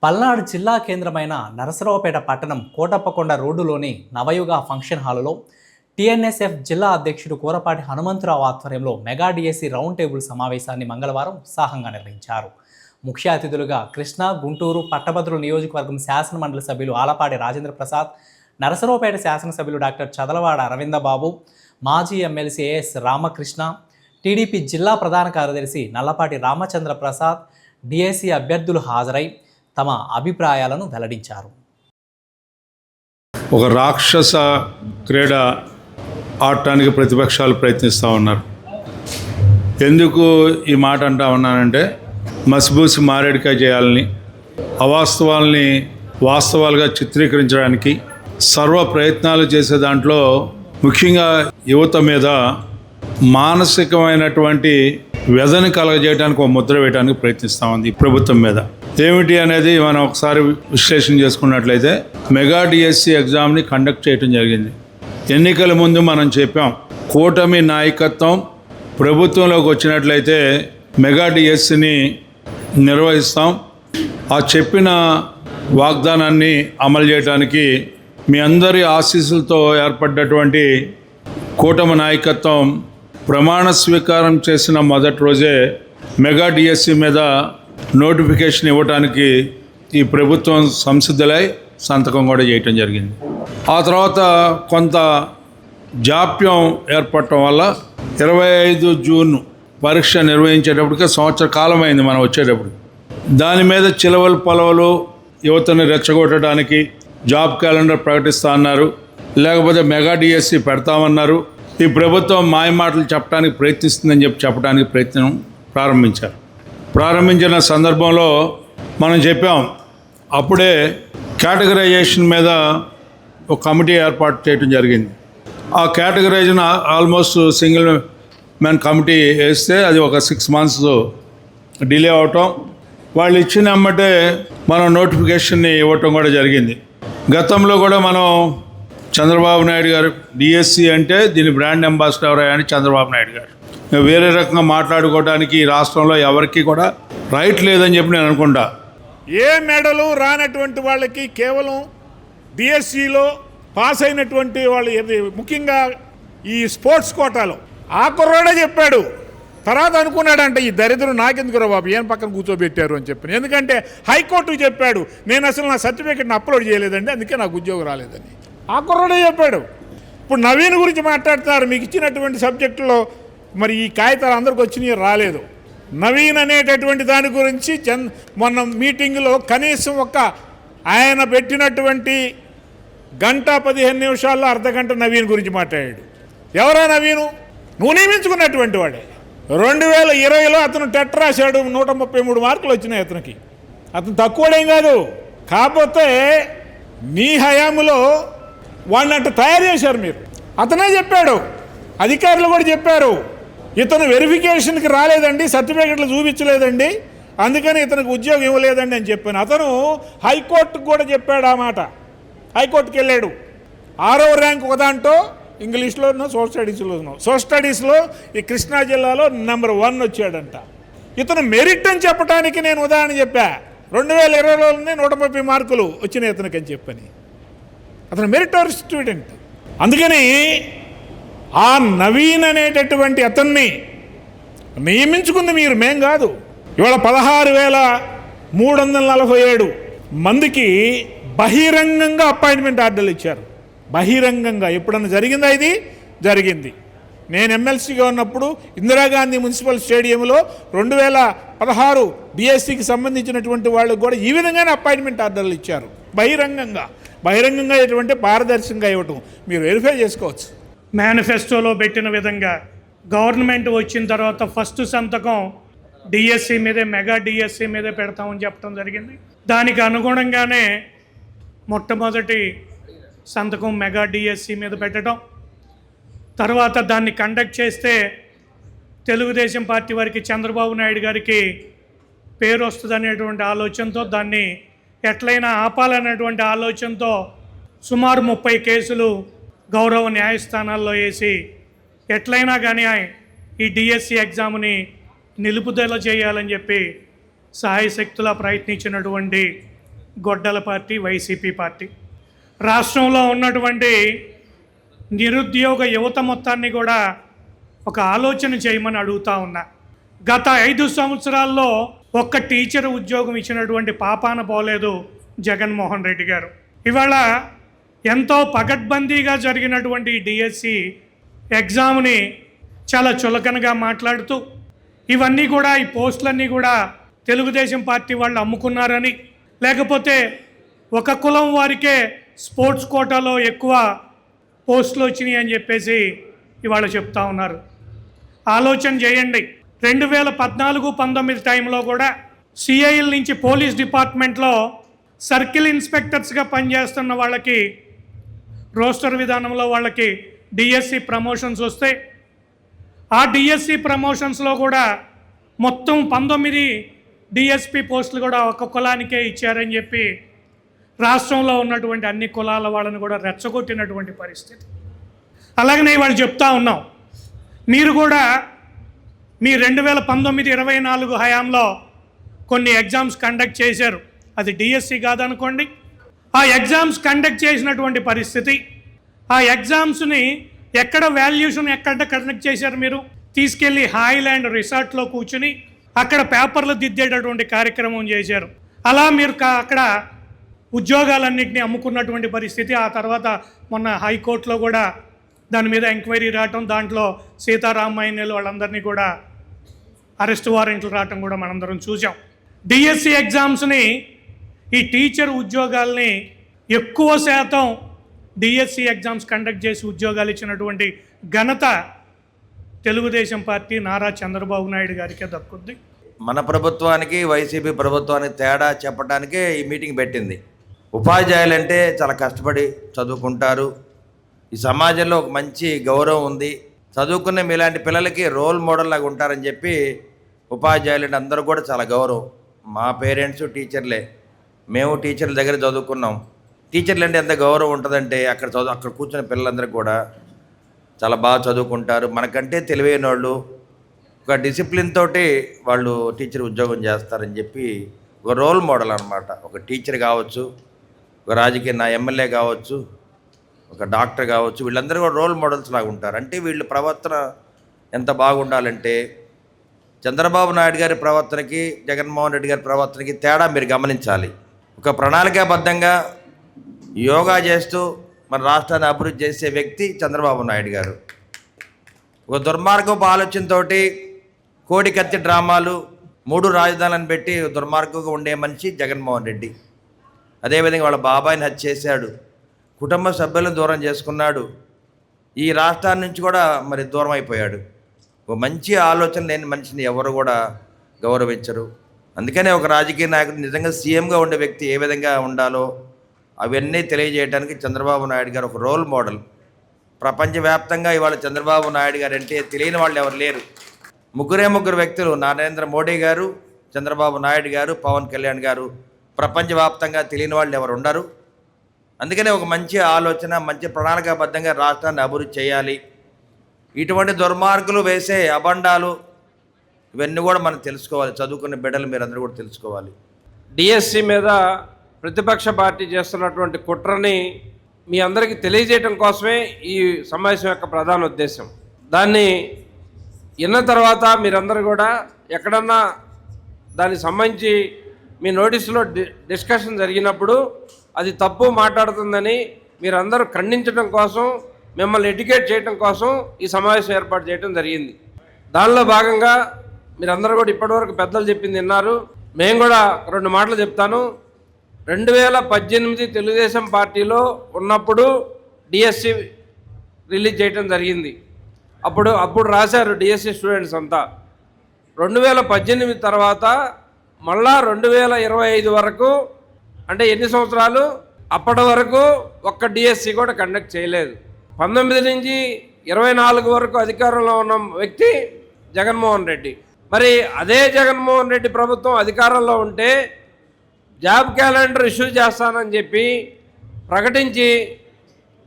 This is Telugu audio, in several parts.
పల్నాడు జిల్లా కేంద్రమైన నరసరావుపేట పట్టణం కోటప్పకొండ రోడ్డులోని నవయుగ ఫంక్షన్ హాలులో టీఎన్ఎస్ఎఫ్ జిల్లా అధ్యక్షుడు కూరపాటి హనుమంతరావు ఆధ్వర్యంలో మెగా డిఎస్సి రౌండ్ టేబుల్ సమావేశాన్ని మంగళవారం ఉత్సాహంగా నిర్వహించారు. ముఖ్య అతిథులుగా కృష్ణా, గుంటూరు, పట్టభద్రుల నియోజకవర్గం శాసనమండలి సభ్యులు ఆలపాటి రాజేంద్ర ప్రసాద్, నరసరావుపేట శాసనసభ్యులు డాక్టర్ చదలవాడ అరవిందబాబు, మాజీ ఎమ్మెల్సీ ఏఎస్ రామకృష్ణ, టీడీపీ జిల్లా ప్రధాన కార్యదర్శి నల్లపాటి రామచంద్ర ప్రసాద్, డిఎస్సి అభ్యర్థులు హాజరై తమ అభిప్రాయాలను వెల్లడించారు. ఒక రాక్షస క్రీడ ఆడటానికి ప్రతిపక్షాలు ప్రయత్నిస్తూ ఉన్నారు. ఎందుకు ఈ మాట అంటా ఉన్నానంటే, మసిబూసి మారేడికాయ చేయాలని, అవాస్తవాల్ని వాస్తవాలుగా చిత్రీకరించడానికి సర్వ ప్రయత్నాలు చేసే దాంట్లో ముఖ్యంగా యువత మీద మానసికమైనటువంటి వ్యధని కలగజేయడానికి ఒక ముద్ర వేయడానికి ప్రయత్నిస్తూ ఉంది ప్రభుత్వం మీద. ఏమిటి అనేది మనం ఒకసారి విశ్లేషణ చేసుకున్నట్లయితే, మెగా డిఎస్సి ఎగ్జామ్ని కండక్ట్ చేయడం జరిగింది. ఎన్నికల ముందు మనం చెప్పాం, కూటమి నాయకత్వం ప్రభుత్వంలోకి వచ్చినట్లయితే మెగా డిఎస్సిని నిర్వహిస్తాం. ఆ చెప్పిన వాగ్దానాన్ని అమలు చేయడానికి మీ అందరి ఆశీస్సులతో ఏర్పడ్డటువంటి కూటమి నాయకత్వం ప్రమాణ స్వీకారం చేసిన మొదటి రోజే మెగా డిఎస్సి మీద నోటిఫికేషన్ ఇవ్వడానికి ఈ ప్రభుత్వం సంసిద్ధులై సంతకం కూడా చేయటం జరిగింది. ఆ తర్వాత కొంత జాప్యం ఏర్పడటం వల్ల 25 జూన్ పరీక్ష నిర్వహించేటప్పటికే సంవత్సర కాలం అయింది మనం వచ్చేటప్పుడు. దాని మీద చిలవలు పొలవలు యువతని రెచ్చగొట్టడానికి జాబ్ క్యాలెండర్ ప్రకటిస్తా అన్నారు, లేకపోతే మెగా డిఎస్సి పెడతామన్నారు. ఈ ప్రభుత్వం మాయమాటలు చెప్పడానికి ప్రయత్నిస్తుందని చెప్పడానికి ప్రయత్నం ప్రారంభించిన సందర్భంలో మనం చెప్పాం, అప్పుడే కేటగరైజేషన్ మీద ఒక కమిటీ ఏర్పాటు చేయడం జరిగింది. ఆ categorisation almost single man committee వేస్తే అది ఒక 6 months డిలే అవటం, వాళ్ళు ఇచ్చిన అమ్మటే మనం నోటిఫికేషన్ని ఇవ్వటం కూడా జరిగింది. గతంలో కూడా మనం చంద్రబాబు నాయుడు గారు డిఎస్సి అంటే దీని బ్రాండ్ అంబాసిడర్ అని చంద్రబాబు నాయుడు గారు వేరే రకంగా మాట్లాడుకోవడానికి ఈ రాష్ట్రంలో ఎవరికి కూడా రైట్ లేదని చెప్పి నేను అనుకుంటా. ఏ మెడలు రానటువంటి వాళ్ళకి కేవలం డిఎస్సిలో పాస్ అయినటువంటి వాళ్ళు, ముఖ్యంగా ఈ స్పోర్ట్స్ కోటాలో ఆ కుర్రాడే చెప్పాడు. తర్వాత అనుకున్నాడంటే ఈ దరిద్రం నాకెందుకు బాబు ఏం పక్కన కూర్చోబెట్టారు అని చెప్పి. ఎందుకంటే హైకోర్టుకు చెప్పాడు, నేను అసలు నా సర్టిఫికేట్ని అప్లోడ్ చేయలేదండి, అందుకే నాకు ఉద్యోగం రాలేదని ఆ కుర్రాడే చెప్పాడు. ఇప్పుడు నవీన్ గురించి మాట్లాడుతున్నారు. మీకు ఇచ్చినటువంటి సబ్జెక్టులో మరి ఈ కాగితాలు అందరికి వచ్చినాయి, రాలేదు. నవీన్ అనేటటువంటి దాని గురించి మొన్న మీటింగ్లో కనీసం ఆయన పెట్టినటువంటి 1:15 నిమిషాల్లో అర్ధగంట నవీన్ గురించి మాట్లాడాడు. ఎవరా నవీను? నువ్వు నియమించుకున్నటువంటి వాడే. 2020లో అతను టెట్ రాశాడు, 133 మార్కులు వచ్చినాయి అతనికి. అతను తక్కువడేం కాదు. కాకపోతే నీ హయాంలో వాడిని అట్లా తయారు చేశారు మీరు. అతనే చెప్పాడు, అధికారులు కూడా చెప్పారు, ఇతను వెరిఫికేషన్కి రాలేదండి, సర్టిఫికెట్లు చూపించలేదండి, అందుకని ఇతనికి ఉద్యోగం ఇవ్వలేదండి అని చెప్పాను. అతను హైకోర్టుకు కూడా చెప్పాడు ఆ మాట. హైకోర్టుకి వెళ్ళాడు. 6వ ర్యాంక్ ఒక దాంట్లో ఇంగ్లీష్లోనో సోషల్ స్టడీస్లో ఈ కృష్ణా జిల్లాలో నెంబర్ 1 వచ్చాడంట. ఇతను మెరిట్ అని చెప్పడానికి నేను ఉదాహరణ చెప్పా. 2020లోనే 130 మార్కులు వచ్చినాయి ఇతనికి అని చెప్పని. అతను మెరిటోర్ స్టూడెంట్. అందుకని ఆ నవీన్ అనేటటువంటి అతన్ని నియమించుకుంది మీరు, మేం కాదు. ఇవాళ 16,347 మందికి బహిరంగంగా అపాయింట్మెంట్ ఆర్డర్లు ఇచ్చారు. బహిరంగంగా ఎప్పుడన్నా జరిగిందా? ఇది జరిగింది. నేను ఎమ్మెల్సీగా ఉన్నప్పుడు ఇందిరాగాంధీ మున్సిపల్ స్టేడియంలో 2016 డిఎస్సికి సంబంధించినటువంటి వాళ్ళకు కూడా ఈ విధంగానే అపాయింట్మెంట్ ఆర్డర్లు ఇచ్చారు. బహిరంగంగా ఎటువంటి పారదర్శకంగా ఇవ్వటం మీరు వెరిఫై చేసుకోవచ్చు. మేనిఫెస్టోలో పెట్టిన విధంగా గవర్నమెంట్ వచ్చిన తర్వాత ఫస్ట్ సంతకం డిఎస్సి మీదే, మెగా డిఎస్సి మీదే పెడతామని చెప్పడం జరిగింది. దానికి అనుగుణంగానే మొట్టమొదటి సంతకం మెగా డిఎస్సి మీద పెట్టడం, తర్వాత దాన్ని కండక్ట్ చేస్తే తెలుగుదేశం పార్టీ వారికి, చంద్రబాబు నాయుడు గారికి పేరు వస్తుందనేటువంటి ఆలోచనతో, దాన్ని ఎట్లయినా ఆపాలనేటువంటి ఆలోచనతో సుమారు 30 కేసులు గౌరవ న్యాయస్థానాల్లో వేసి ఎట్లయినా కానీ ఈ డిఎస్సి ఎగ్జామ్ని నిలుపుదల చేయాలని చెప్పి సాయశక్తులా ప్రయత్నించినటువంటి గొడ్డల పార్టీ, వైసీపీ పార్టీ. రాష్ట్రంలో ఉన్నటువంటి నిరుద్యోగ యువత మొత్తాన్ని కూడా ఒక ఆలోచన చేయమని అడుగుతా ఉన్నా. గత 5 సంవత్సరాల్లో ఒక్క టీచర్ ఉద్యోగం ఇచ్చినటువంటి పాపాన పోలేదు జగన్మోహన్ రెడ్డి గారు. ఇవాళ ఎంతో పకడ్బందీగా జరిగినటువంటి డిఎస్సి ఎగ్జామ్ని చాలా చులకనగా మాట్లాడుతూ ఇవన్నీ కూడా, ఈ పోస్టులన్నీ కూడా తెలుగుదేశం పార్టీ వాళ్ళు అమ్ముకున్నారని, లేకపోతే ఒక కులం వారికే స్పోర్ట్స్ కోటాలో ఎక్కువ పోస్టులు వచ్చినాయి అని చెప్పేసి ఇవాళ చెప్తా ఉన్నారు. ఆలోచన చేయండి. 2014-19 టైంలో కూడా సిఐఎల్ నుంచి పోలీస్ డిపార్ట్మెంట్లో సర్కిల్ ఇన్స్పెక్టర్స్గా పనిచేస్తున్న వాళ్ళకి రోస్టర్ విధానంలో వాళ్ళకి డిఎస్సి ప్రమోషన్స్ వస్తే ఆ డిఎస్సి ప్రమోషన్స్లో కూడా మొత్తం 19 డిఎస్పి పోస్టులు కూడా ఒక కులానికే ఇచ్చారని చెప్పి రాష్ట్రంలో ఉన్నటువంటి అన్ని కులాల వాళ్ళని కూడా రెచ్చగొట్టినటువంటి పరిస్థితి. అలాగనే వాళ్ళు చెప్తా ఉన్నాం, మీరు కూడా మీ 2019-24 హయాంలో కొన్ని ఎగ్జామ్స్ కండక్ట్ చేశారు. అది డిఎస్సి కాదనుకోండి. ఆ ఎగ్జామ్స్ కండక్ట్ చేసినటువంటి పరిస్థితి, ఆ ఎగ్జామ్స్ని ఎక్కడ వాల్యుయేషన్ ఎక్కడ కండక్ట్ చేశారు? మీరు తీసుకెళ్ళి హాయిలాండ్ రిసార్ట్లో కూర్చుని అక్కడ పేపర్లు దిద్దేటటువంటి కార్యక్రమం చేశారు. అలా మీరు అక్కడ ఉద్యోగాలన్నింటినీ అమ్ముకున్నటువంటి పరిస్థితి. ఆ తర్వాత మొన్న హైకోర్టులో కూడా దాని మీద ఎంక్వైరీ రావటం, దాంట్లో సీతారామయ్యలు వాళ్ళందరినీ కూడా అరెస్ట్ వారెంట్లు రావటం కూడా మనందరం చూసాం. డిఎస్సి ఎగ్జామ్స్ని, ఈ టీచర్ ఉద్యోగాల్ని ఎక్కువ శాతం డిఎస్సి ఎగ్జామ్స్ కండక్ట్ చేసి ఉద్యోగాలు ఇచ్చినటువంటి ఘనత తెలుగుదేశం పార్టీ నారా చంద్రబాబు నాయుడు గారికే దక్కుద్ది. మన ప్రభుత్వానికి వైసీపీ ప్రభుత్వానికి తేడా చెప్పడానికే ఈ మీటింగ్ పెట్టింది. ఉపాధ్యాయులంటే చాలా కష్టపడి చదువుకుంటారు, ఈ సమాజంలో ఒక మంచి గౌరవం ఉంది, చదువుకునే మీలాంటి పిల్లలకి రోల్ మోడల్ లాగా ఉంటారని చెప్పి ఉపాధ్యాయులంటే అందరూ కూడా చాలా గౌరవం. మా పేరెంట్స్ టీచర్లే, మేము టీచర్ల దగ్గర చదువుకున్నాం. టీచర్లు అంటే ఎంత గౌరవం ఉంటుందంటే అక్కడ కూర్చున్న పిల్లలందరూ కూడా చాలా బాగా చదువుకుంటారు. మనకంటే తెలివైన వాళ్ళు ఒక డిసిప్లిన్ తోటి వాళ్ళు టీచర్ ఉద్యోగం చేస్తారని చెప్పి ఒక రోల్ మోడల్ అనమాట. ఒక టీచర్ కావచ్చు, ఒక రాజకీయ ఎమ్మెల్యే కావచ్చు, ఒక డాక్టర్ కావచ్చు, వీళ్ళందరూ కూడా రోల్ మోడల్స్ లాగా ఉంటారు. అంటే వీళ్ళ ప్రవర్తన ఎంత బాగుండాలంటే చంద్రబాబు నాయుడు గారి ప్రవర్తనకి జగన్మోహన్ రెడ్డి గారి ప్రవర్తనకి తేడా మీరు గమనించాలి. ఒక ప్రణాళికాబద్ధంగా యోగా చేస్తూ మన రాష్ట్రాన్ని అభివృద్ధి చేసే వ్యక్తి చంద్రబాబు నాయుడు గారు. ఒక దుర్మార్గపు ఆలోచనతోటి కోడి కత్తి డ్రామాలు, 3 రాజధానులను పెట్టి దుర్మార్గంగా ఉండే మనిషి జగన్మోహన్ రెడ్డి. అదేవిధంగా వాళ్ళ బాబాయిని హత్య చేశాడు, కుటుంబ సభ్యులను దూరం చేసుకున్నాడు, ఈ రాష్ట్రాన్ని నుంచి కూడా మరి దూరం అయిపోయాడు. ఒక మంచి ఆలోచన లేని మనిషిని ఎవరు కూడా గౌరవించరు. అందుకనే ఒక రాజకీయ నాయకుడు నిజంగా సీఎంగా ఉండే వ్యక్తి ఏ విధంగా ఉండాలో అవన్నీ తెలియజేయడానికి చంద్రబాబు నాయుడు గారు ఒక రోల్ మోడల్. ప్రపంచవ్యాప్తంగా ఇవాళ చంద్రబాబు నాయుడు గారు అంటే తెలియని వాళ్ళు ఎవరు లేరు. ముగ్గురు వ్యక్తులు, నరేంద్ర మోడీ గారు, చంద్రబాబు నాయుడు గారు, పవన్ కళ్యాణ్ గారు. ప్రపంచవ్యాప్తంగా తెలియని వాళ్ళు ఎవరు ఉండరు. అందుకనే ఒక మంచి ఆలోచన, మంచి ప్రణాళికాబద్ధంగా రాష్ట్రాన్ని అభివృద్ధి చేయాలి. ఇటువంటి దుర్మార్గులు వేసే అబండాలు ఇవన్నీ కూడా మనం తెలుసుకోవాలి. చదువుకున్న బిడ్డలు మీరందరూ కూడా తెలుసుకోవాలి. డిఎస్సి మీద ప్రతిపక్ష పార్టీ చేస్తున్నటువంటి కుట్రని మీ అందరికీ తెలియజేయడం కోసమే ఈ సమావేశం యొక్క ప్రధాన ఉద్దేశం. దాన్ని విన్న తర్వాత మీరందరూ కూడా ఎక్కడన్నా దానికి సంబంధించి మీ నోటీసులో డిస్కషన్ జరిగినప్పుడు అది తప్పు మాట్లాడుతుందని మీరందరూ ఖండించడం కోసం, మిమ్మల్ని ఎడ్యుకేట్ చేయడం కోసం ఈ సమావేశం ఏర్పాటు చేయడం జరిగింది. దానిలో భాగంగా మీరందరూ కూడా ఇప్పటివరకు పెద్దలు చెప్పింది విన్నారు. మేము కూడా 2 మాటలు చెప్తాను. 2018 తెలుగుదేశం పార్టీలో ఉన్నప్పుడు డిఎస్సి రిలీజ్ చేయడం జరిగింది. అప్పుడు రాశారు డిఎస్సి స్టూడెంట్స్ అంతా. 2018 తర్వాత మళ్ళా 2025 వరకు, అంటే ఎన్ని సంవత్సరాలు, అప్పటి వరకు ఒక్క డిఎస్సి కూడా కండక్ట్ చేయలేదు. 19 నుంచి 24 వరకు అధికారంలో ఉన్న వ్యక్తి జగన్మోహన్ రెడ్డి. మరి అదే జగన్మోహన్ రెడ్డి ప్రభుత్వం అధికారంలో ఉంటే జాబ్ క్యాలెండర్ ఇష్యూ చేస్తానని చెప్పి ప్రకటించి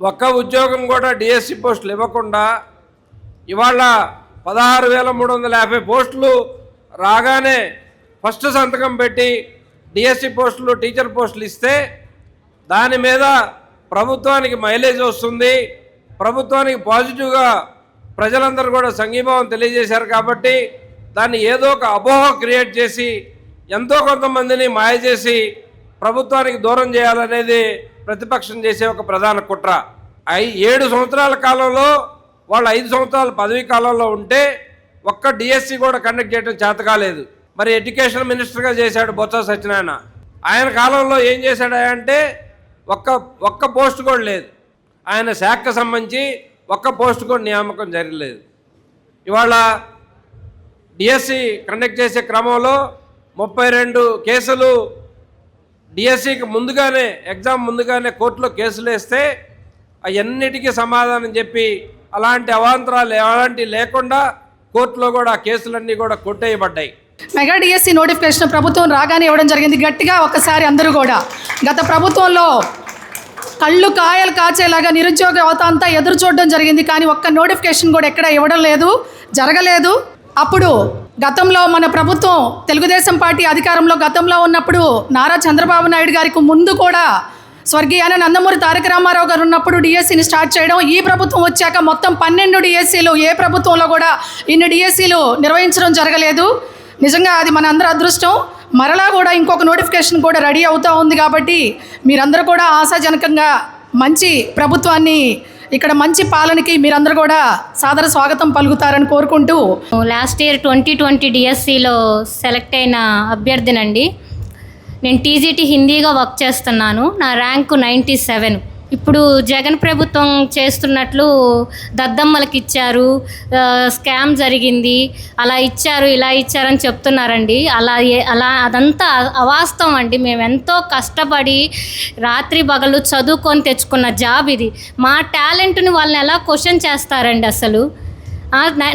ఒక్క ఉద్యోగం కూడా డిఎస్సి పోస్టులు ఇవ్వకుండా ఇవాళ 16,350 పోస్టులు రాగానే ఫస్ట్ సంతకం పెట్టి డిఎస్సి పోస్టులు, టీచర్ పోస్టులు ఇస్తే దాని మీద ప్రభుత్వానికి మైలేజ్ వస్తుంది, ప్రభుత్వానికి పాజిటివ్గా ప్రజలందరూ కూడా సంఘీభావం తెలియజేశారు కాబట్టి దాన్ని ఏదో ఒక అపోహ క్రియేట్ చేసి ఎంతో కొంతమందిని మాయ చేసి ప్రభుత్వానికి దూరం చేయాలనేది ప్రతిపక్షం చేసే ఒక ప్రధాన కుట్ర. 7 సంవత్సరాల కాలంలో వాళ్ళు 5 సంవత్సరాల పదవీ కాలంలో ఉంటే ఒక్క డిఎస్సి కూడా కండక్ట్ చేయడం చేత కాలేదు. మరి ఎడ్యుకేషన్ మినిస్టర్గా చేశాడు బొత్స సత్యనారాయణ. ఆయన కాలంలో ఏం చేశాడు అంటే ఒక్క పోస్ట్ కూడా లేదు. ఆయన శాఖకు సంబంధించి ఒక్క పోస్ట్ కూడా నియామకం జరగలేదు. ఇవాళ డిఎస్సి కండక్ట్ చేసే క్రమంలో 32 కేసులు డిఎస్సికి ముందుగానే, ఎగ్జామ్ ముందుగానే కోర్టులో కేసులు వేస్తే అవన్నిటికీ సమాధానం చెప్పి అలాంటి అవాంతరాలు ఎలాంటివి లేకుండా కోర్టులో కూడా ఆ కేసులన్నీ కూడా కొట్టేయబడ్డాయి. మెగా డిఎస్సి నోటిఫికేషన్ ప్రభుత్వం రాగానే ఇవ్వడం జరిగింది. గట్టిగా ఒకసారి అందరూ కూడా గత ప్రభుత్వంలో కళ్ళు కాయలు కాచేలాగా నిరుద్యోగ యువత అంతా ఎదురు చూడడం జరిగింది. కానీ ఒక్క నోటిఫికేషన్ కూడా ఎక్కడ ఇవ్వడం లేదు, జరగలేదు. అప్పుడు గతంలో మన ప్రభుత్వం తెలుగుదేశం పార్టీ అధికారంలో గతంలో ఉన్నప్పుడు నారా చంద్రబాబు నాయుడు గారికి ముందు కూడా స్వర్గీయ నందమూరి తారక రామారావు గారు ఉన్నప్పుడు డిఎస్సిని స్టార్ట్ చేయడం, ఈ ప్రభుత్వం వచ్చాక మొత్తం 12 డిఎస్సీలు, ఏ ప్రభుత్వంలో కూడా ఇన్ని డిఎస్సీలు నిర్వహించడం జరగలేదు. నిజంగా అది మన అందరి అదృష్టం. మరలా కూడా ఇంకొక నోటిఫికేషన్ కూడా రెడీ అవుతూ ఉంది. కాబట్టి మీరందరూ కూడా ఆశాజనకంగా మంచి ప్రభుత్వాన్ని, ఇక్కడ మంచి పాలనకి మీరందరూ కూడా సాదర స్వాగతం పలుకుతారని కోరుకుంటూ, లాస్ట్ ఇయర్ 2020 డిఎస్సిలో సెలెక్ట్ అయిన అభ్యర్థినండి. నేను టీజీటీ హిందీగా వర్క్ చేస్తున్నాను. నా ర్యాంకు 97. ఇప్పుడు జగన్ ప్రభుత్వం చేస్తున్నట్లు దద్దమ్మలకి ఇచ్చారు, స్కామ్ జరిగింది, అలా ఇచ్చారు, ఇలా ఇచ్చారని చెప్తున్నారండి. అలా అదంతా అవాస్తవం అండి. మేము ఎంతో కష్టపడి రాత్రి పగలు చదువుకొని తెచ్చుకున్న జాబ్ ఇది. మా టాలెంట్ని వాళ్ళని ఎలా క్వశ్చన్ చేస్తారండి అసలు?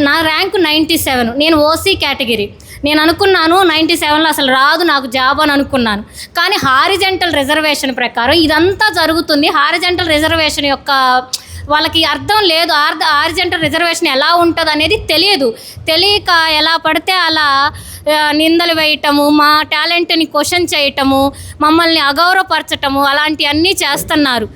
నా ర్యాంకు 97. నేను ఓసీ కేటగిరీ. నేను అనుకున్నాను 97లో అసలు రాదు నాకు జాబ్ అని అనుకున్నాను. కానీ హారిజెంటల్ రిజర్వేషన్ ప్రకారం ఇదంతా జరుగుతుంది. హారిజెంటల్ రిజర్వేషన్ యొక్క వాళ్ళకి అర్థం లేదు. హారిజెంటల్ రిజర్వేషన్ ఎలా ఉంటుంది అనేది తెలియక ఎలా పడితే అలా నిందలు వేయటము, మా టాలెంట్ని క్వశ్చన్ చేయటము, మమ్మల్ని అగౌరవపరచటము అలాంటివన్నీ చేస్తున్నారు.